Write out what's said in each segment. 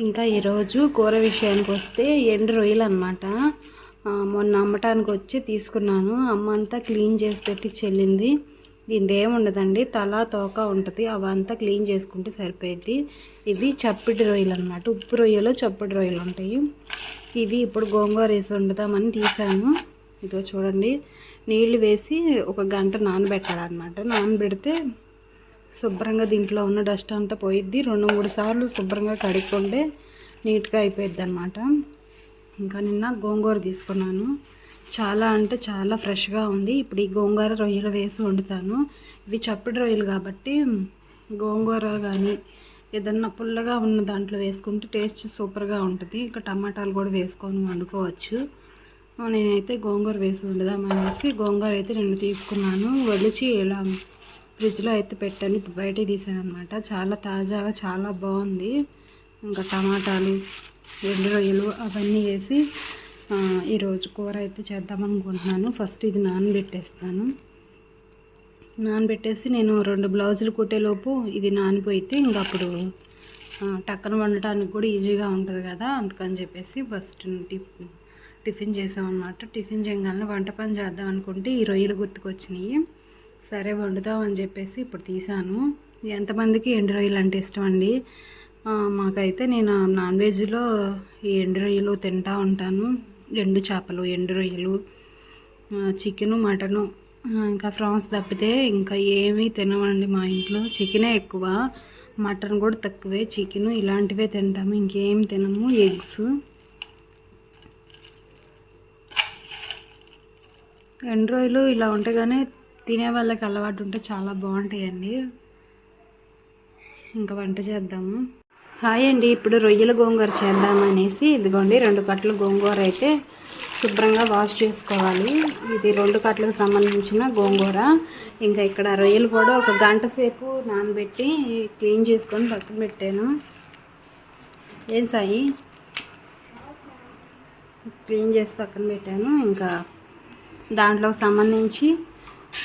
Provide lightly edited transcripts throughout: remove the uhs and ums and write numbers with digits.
ఇంకా ఈరోజు కూర విషయానికి వస్తే ఎండు రొయ్యలు అనమాట. మొన్న అమ్మటానికి వచ్చి తీసుకున్నాను. అమ్మ అంతా క్లీన్ చేసి పెట్టి చెల్లింది. దీనిది ఏముండదండి, తల తోక ఉంటుంది, అవంతా క్లీన్ చేసుకుంటే సరిపోయింది. ఇవి చప్పిడి రొయ్యలు అనమాట. ఉప్పు రొయ్యలు చప్పిడి రొయ్యలు ఉంటాయి. ఇవి ఇప్పుడు గోంగూర వేసి వండుతామని తీసాను. ఇదో చూడండి, నీళ్లు వేసి ఒక గంట నానబెట్టాలన్నమాట. నానబెడితే శుభ్రంగా దీంట్లో ఉన్న డస్ట్ అంతా పోయిద్ది. 2-3 సార్లు శుభ్రంగా కడుక్కుంటే నీట్గా అయిపోయిద్ది అనమాట. ఇంకా నిన్న గోంగూర తీసుకున్నాను. చాలా అంటే చాలా ఫ్రెష్గా ఉంది. ఇప్పుడు ఈ గోంగూర రొయ్యలు వేసి వండుతాను. ఇవి చప్పిడి రొయ్యలు కాబట్టి గోంగూర కానీ ఏదన్నా పుల్లగా ఉన్న దాంట్లో వేసుకుంటే టేస్ట్ సూపర్గా ఉంటుంది. ఇంకా టమాటాలు కూడా వేసుకొని వండుకోవచ్చు. నేనైతే గోంగూర వేసి వండుదామనేసి గోంగూర అయితే నిన్న తీసుకున్నాను. ఒలిచి ఇలా ఫ్రిడ్జ్లో అయితే పెట్టాను. ఇప్పుడు బయట తీసాను అనమాట. చాలా తాజాగా చాలా బాగుంది. ఇంకా టమాటాలు, ఎండు రొయ్యలు అవన్నీ వేసి ఈరోజు కూర అయితే చేద్దామనుకుంటున్నాను. ఫస్ట్ ఇది నానబెట్టేస్తాను. నానబెట్టేసి నేను 2 బ్లౌజులు కుట్టేలోపు ఇది నానిపోయితే ఇంకా అప్పుడు టక్కన వండటానికి కూడా ఈజీగా ఉంటుంది కదా, అందుకని చెప్పేసి ఫస్ట్ టిఫిన్ చేసామన్నమాట. టిఫిన్ చేయగానే వంట పని చేద్దాం అనుకుంటే ఈ రొయ్యలు గుర్తుకొచ్చినాయి. సరే వండుతామని చెప్పేసి ఇప్పుడు తీసాను. ఎంతమందికి ఎండు రొయ్యలు అంటే ఇష్టం అండి? మాకైతే నేను నాన్ వెజ్లో ఈ ఎండు రొయ్యలు తింటూ ఉంటాను. ఎండు చేపలు, ఎండు రొయ్యలు, చికెను, మటను, ఇంకా ఫ్రాన్స్ తప్పితే ఇంకా ఏమీ తినమండి మా ఇంట్లో. చికెనే ఎక్కువ, మటన్ కూడా తక్కువే. చికెను ఇలాంటివే తింటాము, ఇంకేం తినము. ఎగ్స్, ఎండు రొయ్యలు ఇలా ఉంటేగానే తినే వాళ్ళకి అలవాటు ఉంటే చాలా బాగుంటాయండి. ఇంకా వంట చేద్దాము. హాయ్ అండి, ఇప్పుడు రొయ్యల గోంగూర చేద్దామనేసి ఇదిగోండి 2 కట్టలు గోంగూర అయితే శుభ్రంగా వాష్ చేసుకోవాలి. ఇది 2 కట్టలకు సంబంధించిన గోంగూర. ఇంకా ఇక్కడ రొయ్యలు కూడా ఒక గంట సేపు నానబెట్టి క్లీన్ చేసుకొని పక్కన పెట్టాను. ఏం సాయి క్లీన్ చేసి పక్కన పెట్టాను. ఇంకా దాంట్లోకి సంబంధించి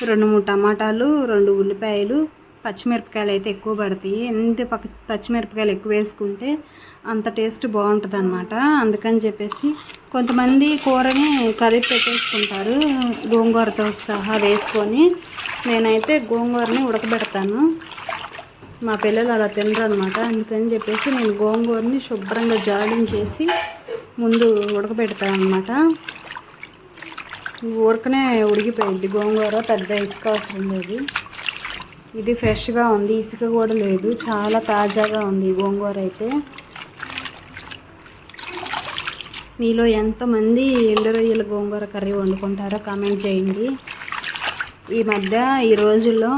2-3 టమాటాలు, 2 ఉల్లిపాయలు, పచ్చిమిరపకాయలు అయితే ఎక్కువ పడతాయి. ఎంత పచ్చిమిరపకాయలు ఎక్కువ వేసుకుంటే అంత టేస్ట్ బాగుంటుంది అనమాట. అందుకని చెప్పేసి కొంతమంది కూరని కర్రీ పెట్టేసుకుంటారు గోంగూరతో సహా వేసుకొని. నేనైతే గోంగూరని ఉడకబెడతాను. మా పిల్లలు అలా తినరు అనమాట. అందుకని చెప్పేసి నేను గోంగూరని శుభ్రంగా జాడించేసి ముందు ఉడకబెడతాను అనమాట. ఊరకనే ఉడికిపోయింది గోంగూర, పెద్ద ఇసుక అవసరం లేదు. ఇది ఫ్రెష్గా ఉంది, ఇసుక కూడా లేదు, చాలా తాజాగా ఉంది గోంగూర అయితే. మీలో ఎంతమంది ఎండు రొయ్యల గోంగూర కర్రీ వండుకుంటారో కామెంట్ చేయండి. ఈ రోజుల్లో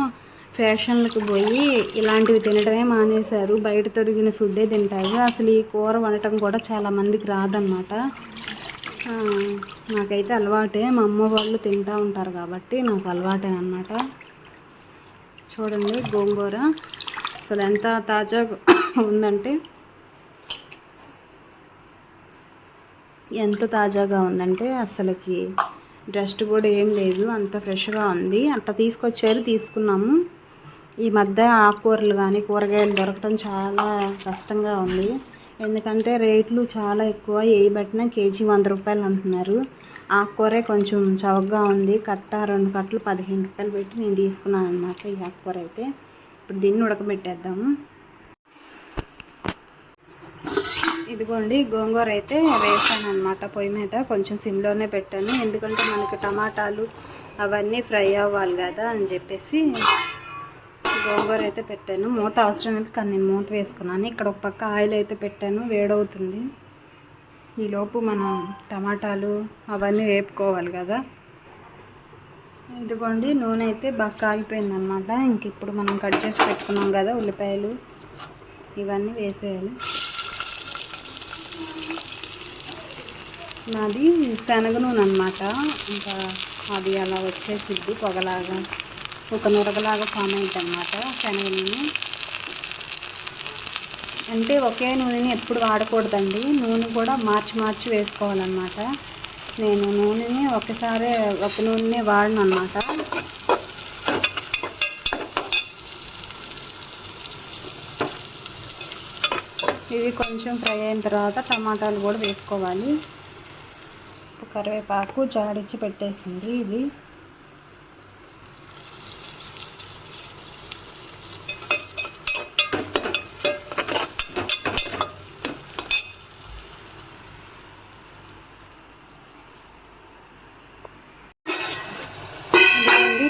ఫ్యాషన్లకు పోయి ఇలాంటివి తినడమే మానేశారు. బయట తొరిగిన ఫుడ్డే తింటారు. అసలు ఈ కూర వండటం కూడా చాలామందికి రాదన్నమాట. నాకైతే అలవాటే, మా అమ్మ వాళ్ళు తింటూ ఉంటారు కాబట్టి నాకు అలవాటే అన్నమాట. చూడండి గోంగూర అసలు ఎంత తాజాగా ఉందంటే, అసలుకి డస్ట్ కూడా ఏం లేదు, అంత ఫ్రెష్గా ఉంది. అట్లా తీసుకున్నాము. ఈ మధ్య ఆకుకూరలు కానీ కూరగాయలు దొరకడం చాలా కష్టంగా ఉంది. ఎందుకంటే రేట్లు చాలా ఎక్కువ. బట్టిన కేజీ 100 రూపాయలు అంటున్నారు. ఆకుకూరే కొంచెం చవకగా ఉంది. 2 కట్టలు 15 రూపాయలు పెట్టి నేను తీసుకున్నాను అనమాట ఈ ఆకుకూర అయితే. ఇప్పుడు దీన్ని ఉడకబెట్టేద్దాము. ఇదిగోండి గోంగూర అయితే వేసాను అనమాట పొయ్యి మీద. కొంచెం సిమ్లోనే పెట్టాను, ఎందుకంటే మనకి టమాటాలు అవన్నీ ఫ్రై అవ్వాలి కదా అని చెప్పేసి గోంగూర అయితే పెట్టాను. మూత అవసరం లేదు కానీ నేను మూత వేసుకున్నాను. ఇక్కడ ఒక పక్క ఆయిల్ అయితే పెట్టాను, వేడవుతుంది. ఈలోపు మనం టమాటాలు అవన్నీ వేపుకోవాలి కదా. ఇదిగోండి నూనె అయితే బాగా కాగిపోయింది అనమాట. ఇంక ఇప్పుడు మనం కట్ చేసి పెట్టుకున్నాం కదా ఉల్లిపాయలు, ఇవన్నీ వేసేయాలి. నాది శనగ నూనె అనమాట. ఇంకా అది అలా వచ్చేసిద్ది పొగలాగా, ఒక నురగలాగా ఫామ్ అయింది అనమాట శనగ నూనె. అంటే ఒకే నూనెని ఎప్పుడు వాడకూడదండి, నూనె కూడా మార్చి వేసుకోవాలన్నమాట. నేను నూనెని ఒకసారి ఒక నూనె వాడను అన్నమాట. ఇవి కొంచెం ఫ్రై అయిన తర్వాత టమాటాలు కూడా వేసుకోవాలి. కరివేపాకు జాడించి పెట్టేసింది. ఇది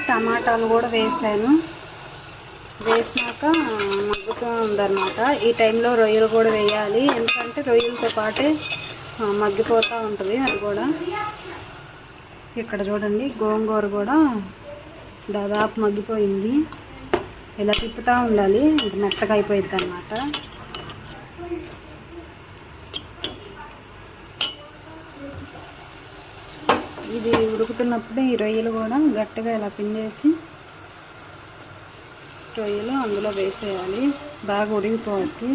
టమాటాలు కూడా వేసాను. వేసినాక మగ్గుతూ ఉందన్నమాట. ఈ టైంలో రొయ్యలు కూడా వేయాలి, ఎందుకంటే రొయ్యలతో పాటే మగ్గిపోతూ ఉంటుంది. అది కూడా ఇక్కడ చూడండి, గోంగూర కూడా దాదాపు మగ్గిపోయింది. ఇలా తిప్పుతూ ఉండాలి, ఇంక మెత్తగా అయిపోయింది అన్నమాట. ఇది ఉడుకుతున్నప్పుడే ఈ రొయ్యలు కూడా గట్టిగా ఇలా పిండేసి రొయ్యలు అందులో వేసేయాలి. బాగా ఉడికిపోవచ్చు.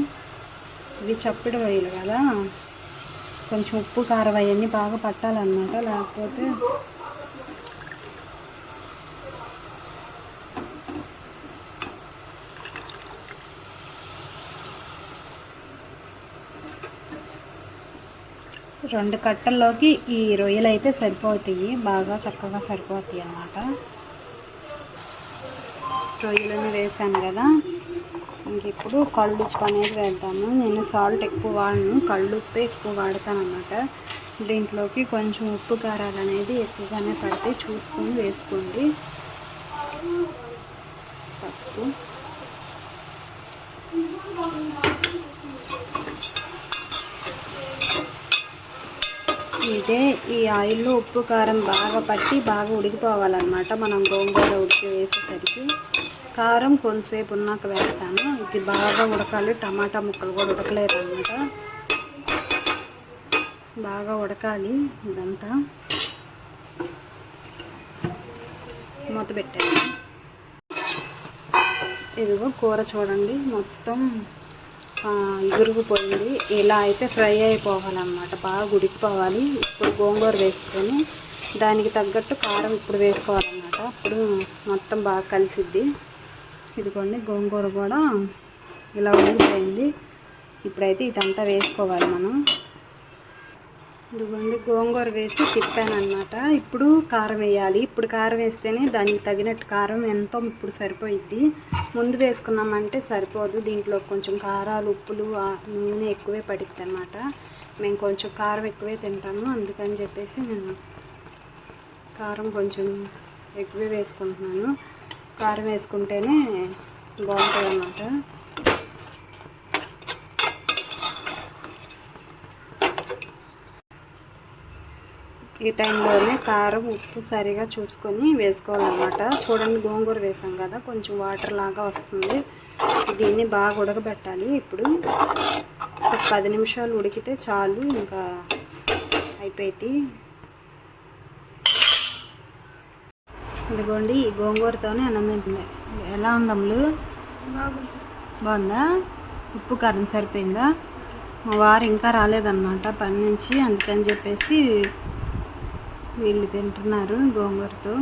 ఇవి చప్పిడి రొయ్యలు కదా, కొంచెం ఉప్పు కారం అవన్నీ బాగా పట్టాలన్నమాట. లేకపోతే రెండు కట్టల్లోకి ఈ రొయ్యలు అయితే సరిపోతాయి, బాగా చక్కగా సరిపోతాయి అన్నమాట. రొయ్యలను వేసాను కదా, ఇంక ఇప్పుడు కళ్ళుప్పు అనేది వేద్దాము. నేను సాల్ట్ ఎక్కువ వాడను, కళ్ళుప్పే ఎక్కువ వాడతాను అన్నమాట. దీంట్లోకి కొంచెం ఉప్పు కారాలు అనేది ఎక్కువగానే పడితే చూసుకొని వేసుకోండి. పసుపు, ఇదే ఈ ఆయిల్లో ఉప్పు కారం బాగా పట్టి బాగా ఉడికిపోవాలన్నమాట. మనం గోంగూర ఉడికి వేసేసరికి కారం కొంతసేపు ఉన్నాక వేస్తాను. ఇది బాగా ఉడకాలి. టమాటా ముక్కలు కూడా ఉడకలేదు అన్నమాట, బాగా ఉడకాలి. ఇదంతా మూత పెట్టాను. ఇదిగో కూర చూడండి, మొత్తం ఇగురుకుపోయింది. ఇలా అయితే ఫ్రై అయిపోవాలన్నమాట, బాగా ఉడికిపోవాలి. ఇప్పుడు గోంగూర వేసుకొని దానికి తగ్గట్టు కారం ఇప్పుడు వేసుకోవాలన్నమాట. అప్పుడు మొత్తం బాగా కలిసిద్ది. ఇదిగోండి, గోంగూర కూడా ఇలా ఉడికిపోయింది. ఇప్పుడైతే ఇదంతా వేసుకోవాలి మనం. ఇదిగోండి, గోంగూర వేసి తిప్పాను అన్నమాట. ఇప్పుడు కారం వేయాలి. ఇప్పుడు కారం వేస్తేనే దానికి తగినట్టు కారం ఎంతో ఇప్పుడు సరిపోయిద్ది. ముందు వేసుకున్నామంటే సరిపోదు. దీంట్లో కొంచెం కారాలు, ఉప్పులు, నూనె ఎక్కువే పడిద్ది అన్నమాట. మేము కొంచెం కారం ఎక్కువే తింటాము, అందుకని చెప్పేసి నేను కారం కొంచెం ఎక్కువే వేసుకుంటున్నాను. కారం వేసుకుంటేనే బాగుంటుంది అన్నమాట. ఈ టైంలోనే కారం, ఉప్పు సరిగా చూసుకొని వేసుకోవాలన్నమాట. చూడండి, గోంగూర వేసాం కదా, కొంచెం వాటర్ లాగా వస్తుంది. దీన్ని బాగా ఉడకబెట్టాలి. ఇప్పుడు ఒక 10 నిమిషాలు ఉడికితే చాలు, ఇంకా అయిపోయింది. ఇదిగోండి, ఈ గోంగూరతోనే అన్నం తింటుంది. ఎలా ఉందమ్ములు? బాగుందా? ఉప్పు కారం సరిపోయిందా? మా వారు ఇంకా రాలేదన్నమాట పని నుంచి, అందుకని చెప్పేసి వీళ్ళు తింటున్నారు గోంగూరతో.